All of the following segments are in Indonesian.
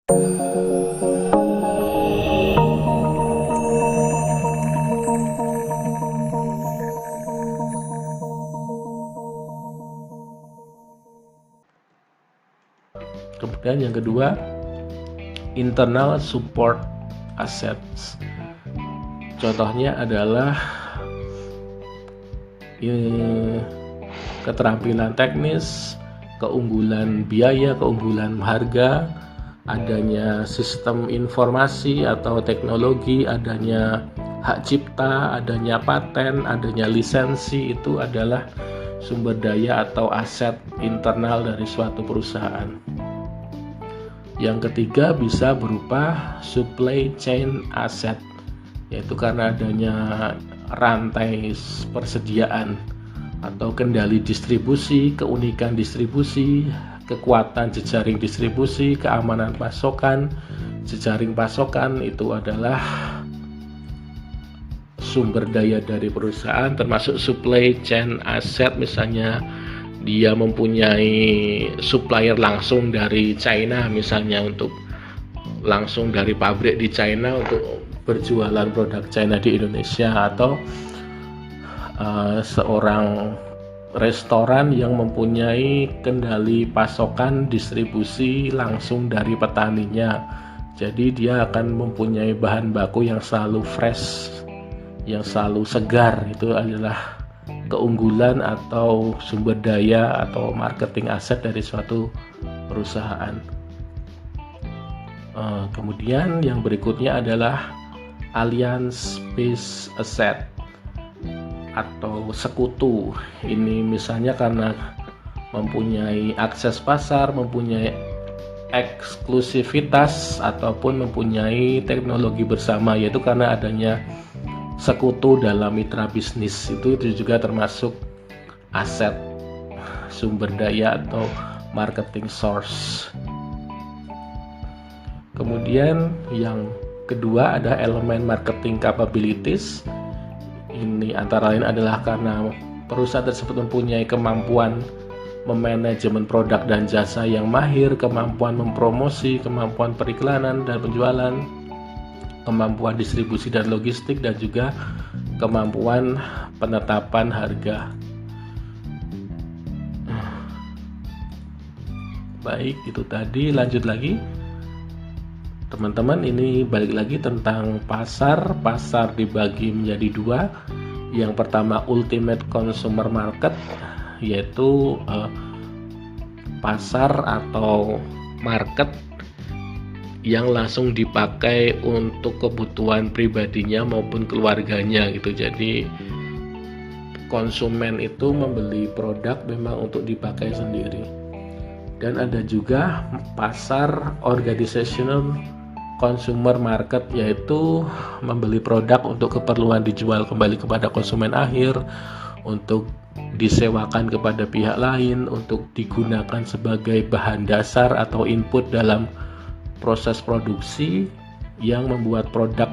Kemudian yang kedua, internal support assets. Contohnya adalah keterampilan teknis, keunggulan biaya, keunggulan harga, adanya sistem informasi atau teknologi, adanya hak cipta, adanya paten, adanya lisensi. Itu adalah sumber daya atau aset internal dari suatu perusahaan. Yang ketiga bisa berupa supply chain asset, yaitu karena adanya rantai persediaan atau kendali distribusi, keunikan distribusi, kekuatan jejaring distribusi, keamanan pasokan, jejaring pasokan. Itu adalah sumber daya dari perusahaan, termasuk supply chain asset. Misalnya dia mempunyai supplier langsung dari China, misalnya untuk langsung dari pabrik di China untuk berjualan produk China di Indonesia, atau seorang restoran yang mempunyai kendali pasokan distribusi langsung dari petaninya. Jadi dia akan mempunyai bahan baku yang selalu fresh, yang selalu segar. Itu adalah keunggulan atau sumber daya atau marketing aset dari suatu perusahaan. Kemudian yang berikutnya adalah alliance based asset atau sekutu. Ini misalnya karena mempunyai akses pasar, mempunyai eksklusivitas, ataupun mempunyai teknologi bersama, yaitu karena adanya sekutu dalam mitra bisnis. Itu juga termasuk aset, sumber daya atau marketing source. Kemudian yang kedua ada elemen marketing capabilities. Ini antara lain adalah karena perusahaan tersebut mempunyai kemampuan memanajemen produk dan jasa yang mahir, kemampuan mempromosi, kemampuan periklanan dan penjualan, kemampuan distribusi dan logistik, dan juga kemampuan penetapan harga. Baik, itu tadi. Lanjut lagi teman-teman, ini balik lagi tentang pasar. Pasar dibagi menjadi dua. Yang pertama ultimate consumer market, yaitu pasar atau market yang langsung dipakai untuk kebutuhan pribadinya maupun keluarganya gitu. Jadi konsumen itu membeli produk memang untuk dipakai sendiri. Dan ada juga pasar organizational consumer market, yaitu membeli produk untuk keperluan dijual kembali kepada konsumen akhir, untuk disewakan kepada pihak lain, untuk digunakan sebagai bahan dasar atau input dalam proses produksi yang membuat produk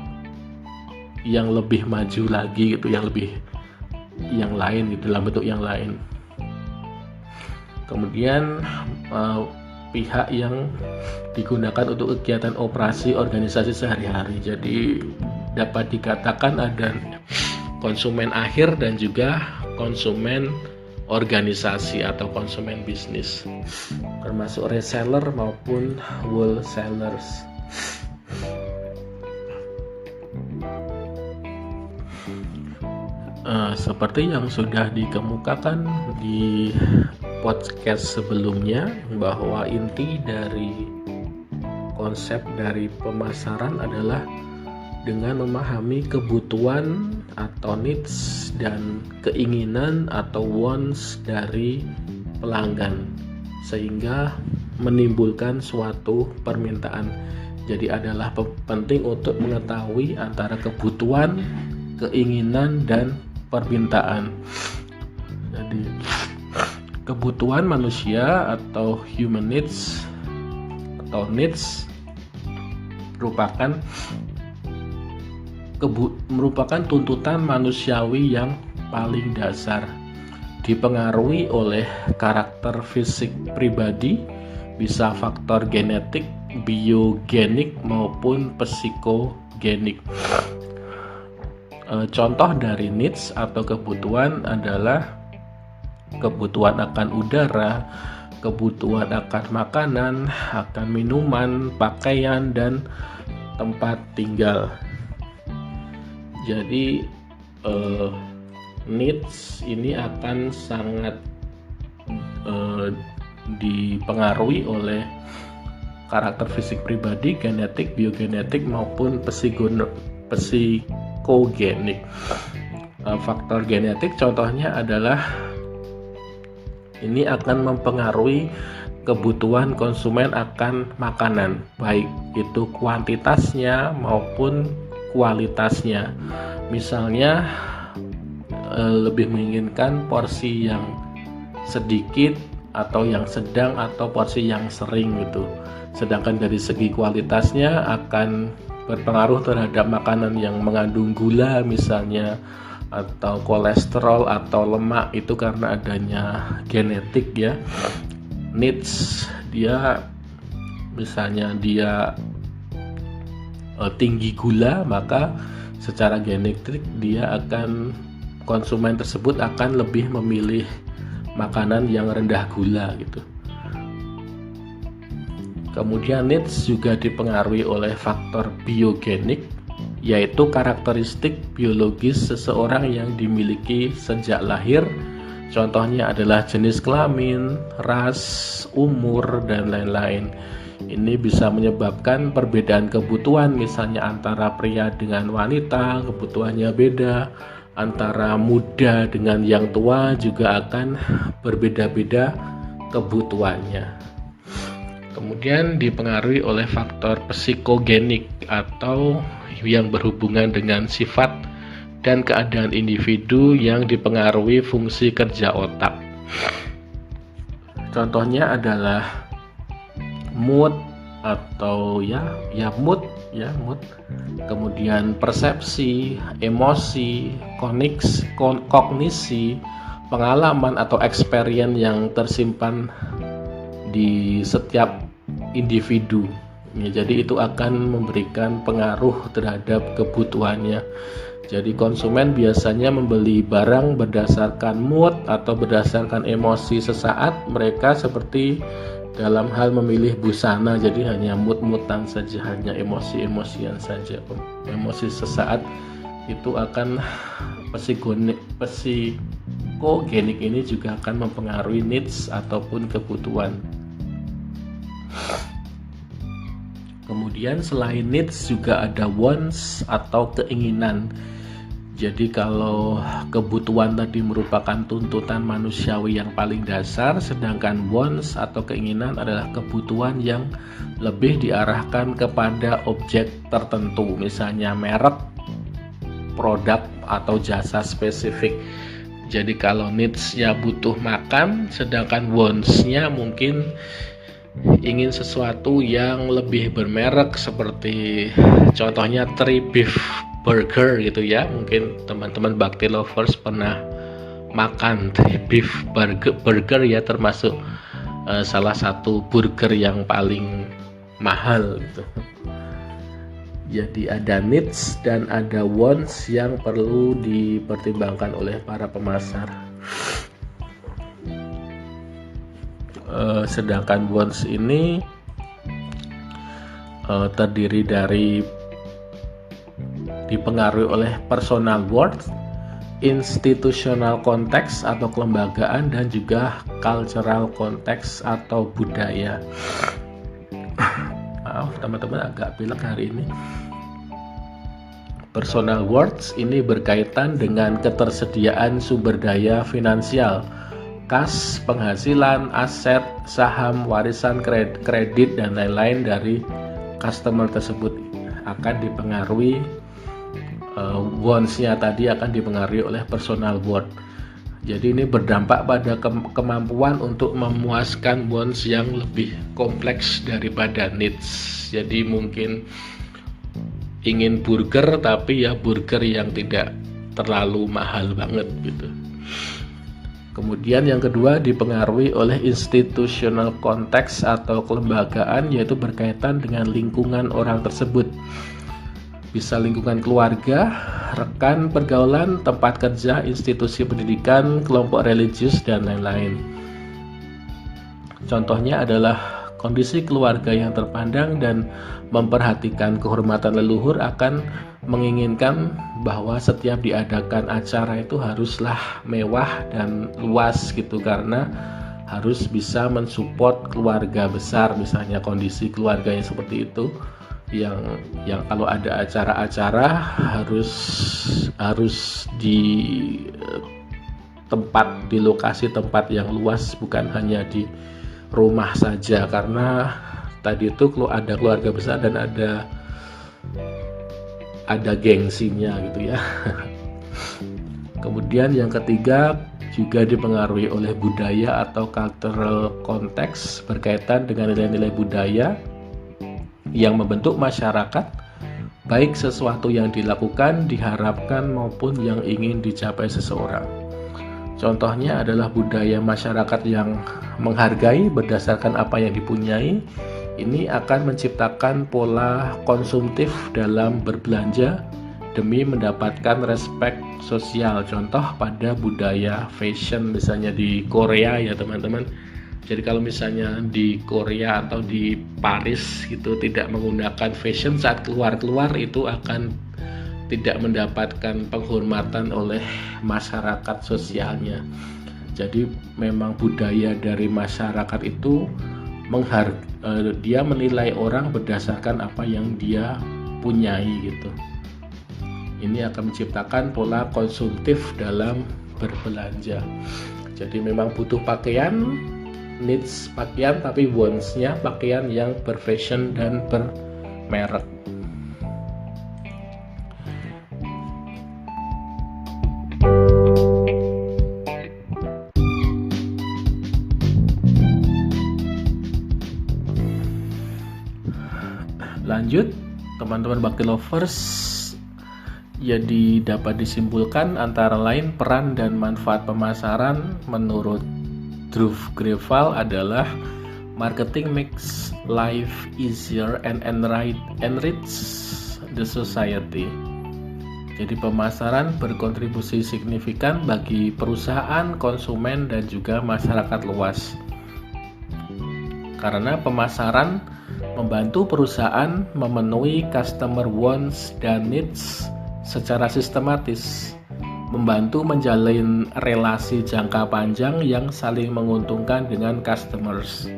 yang lebih maju lagi gitu, yang lain gitu, dalam bentuk yang lain. Kemudian pihak yang digunakan untuk kegiatan operasi organisasi sehari-hari. Jadi dapat dikatakan ada konsumen akhir dan juga konsumen organisasi atau konsumen bisnis, termasuk reseller maupun wholesalers. Seperti yang sudah dikemukakan di podcast sebelumnya, bahwa inti dari konsep dari pemasaran adalah dengan memahami kebutuhan atau needs dan keinginan atau wants dari pelanggan, sehingga menimbulkan suatu permintaan. Jadi adalah penting untuk mengetahui antara kebutuhan, keinginan, dan permintaan. Jadi kebutuhan manusia atau human needs atau needs merupakan tuntutan manusiawi yang paling dasar, dipengaruhi oleh karakter fisik pribadi, bisa faktor genetik, biogenik maupun psikogenik. Contoh dari needs atau kebutuhan adalah kebutuhan akan udara, kebutuhan akan makanan, akan minuman, pakaian, dan tempat tinggal. Jadi needs ini akan sangat dipengaruhi oleh karakter fisik pribadi, genetik, biogenetik maupun psikogenik. Faktor genetik contohnya adalah ini akan mempengaruhi kebutuhan konsumen akan makanan, baik itu kuantitasnya maupun kualitasnya. Misalnya lebih menginginkan porsi yang sedikit atau yang sedang atau porsi yang sering gitu. Sedangkan dari segi kualitasnya akan berpengaruh terhadap makanan yang mengandung gula misalnya, atau kolesterol atau lemak, itu karena adanya genetik ya. Needs dia misalnya dia tinggi gula, maka secara genetik konsumen tersebut akan lebih memilih makanan yang rendah gula gitu. Kemudian needs juga dipengaruhi oleh faktor biogenik, yaitu karakteristik biologis seseorang yang dimiliki sejak lahir. Contohnya adalah jenis kelamin, ras, umur, dan lain-lain. Ini bisa menyebabkan perbedaan kebutuhan, misalnya antara pria dengan wanita, kebutuhannya beda. Antara muda dengan yang tua juga akan berbeda-beda kebutuhannya. Kemudian dipengaruhi oleh faktor psikogenik atau yang berhubungan dengan sifat dan keadaan individu yang dipengaruhi fungsi kerja otak. Contohnya adalah mood atau mood. Kemudian persepsi, emosi, kognisi, pengalaman atau experience yang tersimpan di setiap individu. Jadi itu akan memberikan pengaruh terhadap kebutuhannya. Jadi konsumen biasanya membeli barang berdasarkan mood atau berdasarkan emosi sesaat mereka, seperti dalam hal memilih busana. Jadi hanya mood-moodan saja, hanya emosi-emosian saja. Emosi sesaat itu akan psikogenik ini juga akan mempengaruhi needs ataupun kebutuhan. Kemudian selain needs juga ada wants atau keinginan. Jadi kalau kebutuhan tadi merupakan tuntutan manusiawi yang paling dasar, sedangkan wants atau keinginan adalah kebutuhan yang lebih diarahkan kepada objek tertentu, misalnya merek, produk, atau jasa spesifik. Jadi kalau needs-nya butuh makan, sedangkan wants-nya mungkin ingin sesuatu yang lebih bermerek, seperti contohnya Three Beef Burger gitu ya. Mungkin teman-teman bakti lovers pernah makan Three Beef Burger ya, termasuk salah satu burger yang paling mahal gitu. Jadi ada needs dan ada wants yang perlu dipertimbangkan oleh para pemasar. Sedangkan wants ini terdiri dari dipengaruhi oleh personal worth, institutional konteks atau kelembagaan, dan juga cultural konteks atau budaya. Maaf teman-teman, agak pilek hari ini. Personal worth ini berkaitan dengan ketersediaan sumber daya finansial, kas, penghasilan, aset, saham, warisan, kredit, dan lain-lain dari customer tersebut. Akan dipengaruhi wants-nya tadi akan dipengaruhi oleh personal worth. Jadi ini berdampak pada kemampuan untuk memuaskan wants yang lebih kompleks daripada needs. Jadi mungkin ingin burger, tapi ya burger yang tidak terlalu mahal banget gitu. Kemudian yang kedua dipengaruhi oleh institutional konteks atau kelembagaan, yaitu berkaitan dengan lingkungan orang tersebut. Bisa lingkungan keluarga, rekan pergaulan, tempat kerja, institusi pendidikan, kelompok religius, dan lain-lain. Contohnya adalah kondisi keluarga yang terpandang dan memperhatikan kehormatan leluhur akan menginginkan bahwa setiap diadakan acara itu haruslah mewah dan luas gitu, karena harus bisa mensupport keluarga besar. Misalnya kondisi keluarganya seperti itu, yang kalau ada acara-acara harus di di lokasi tempat yang luas, bukan hanya di rumah saja, karena tadi itu ada keluarga besar dan ada gengsinya gitu ya. Kemudian yang ketiga juga dipengaruhi oleh budaya atau cultural context, berkaitan dengan nilai-nilai budaya yang membentuk masyarakat, baik sesuatu yang dilakukan, diharapkan maupun yang ingin dicapai seseorang. Contohnya adalah budaya masyarakat yang menghargai berdasarkan apa yang dipunyai. Ini akan menciptakan pola konsumtif dalam berbelanja demi mendapatkan respek sosial. Contoh pada budaya fashion misalnya di Korea ya teman-teman. Jadi kalau misalnya di Korea atau di Paris gitu tidak menggunakan fashion saat keluar itu akan tidak mendapatkan penghormatan oleh masyarakat sosialnya. Jadi memang budaya dari masyarakat itu dia menilai orang berdasarkan apa yang dia punyai gitu. Ini akan menciptakan pola konsumtif dalam berbelanja. Jadi memang butuh pakaian, needs pakaian, tapi wants-nya pakaian yang berfashion dan bermerek. Lanjut, teman-teman Bakti Lovers, jadi dapat disimpulkan antara lain peran dan manfaat pemasaran menurut Drew Grevall adalah marketing makes life easier and enrich the society. Jadi pemasaran berkontribusi signifikan bagi perusahaan, konsumen, dan juga masyarakat luas. Karena pemasaran membantu perusahaan memenuhi customer wants dan needs secara sistematis, membantu menjalin relasi jangka panjang yang saling menguntungkan dengan customers.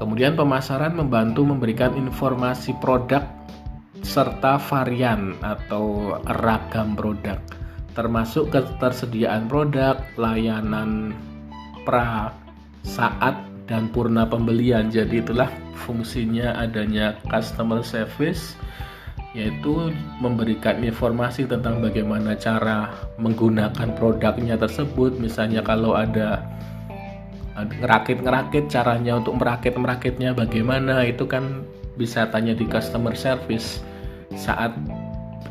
Kemudian pemasaran membantu memberikan informasi produk serta varian atau ragam produk, termasuk ketersediaan produk, layanan pra, saat, dan purna pembelian. Jadi itulah fungsinya adanya customer service, yaitu memberikan informasi tentang bagaimana cara menggunakan produknya tersebut. Misalnya kalau ada ngerakit, caranya untuk merakitnya bagaimana, itu kan bisa tanya di customer service. Saat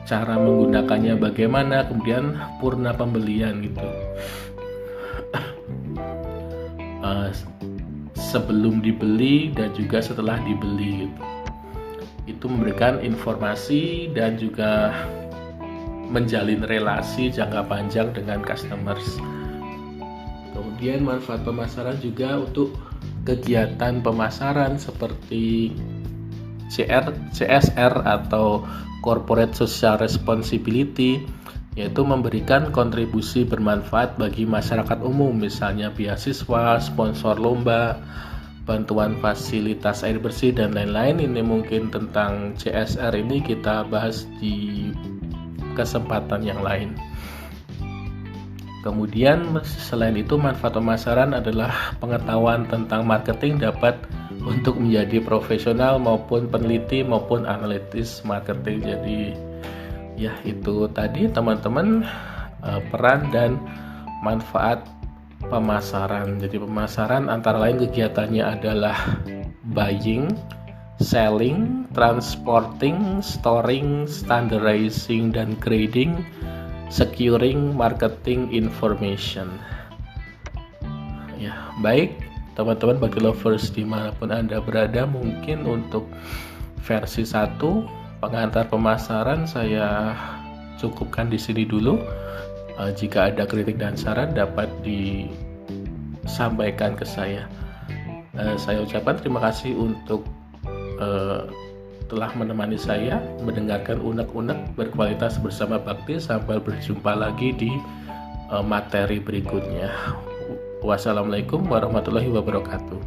cara menggunakannya bagaimana, kemudian purna pembelian gitu. Sebelum dibeli dan juga setelah dibeli gitu. Itu memberikan informasi dan juga menjalin relasi jangka panjang dengan customers. Kemudian manfaat pemasaran juga untuk kegiatan pemasaran seperti CSR atau Corporate Social Responsibility, yaitu memberikan kontribusi bermanfaat bagi masyarakat umum, misalnya beasiswa, sponsor lomba, bantuan fasilitas air bersih, dan lain-lain. Ini mungkin tentang CSR ini kita bahas di kesempatan yang lain. Kemudian selain itu manfaat pemasaran adalah pengetahuan tentang marketing dapat untuk menjadi profesional maupun peneliti maupun analitis marketing. Jadi ya itu tadi teman-teman peran dan manfaat pemasaran. Jadi pemasaran antara lain kegiatannya adalah buying, selling, transporting, storing, standardizing, dan grading, securing marketing information. Ya, baik teman-teman bagi lovers dimanapun Anda berada, mungkin untuk versi 1 pengantar pemasaran saya cukupkan di sini dulu. Jika ada kritik dan saran dapat disampaikan ke saya. Saya ucapkan terima kasih untuk telah menemani saya mendengarkan unek-unek berkualitas bersama Bakti. Sampai berjumpa lagi di materi berikutnya. Wassalamualaikum warahmatullahi wabarakatuh.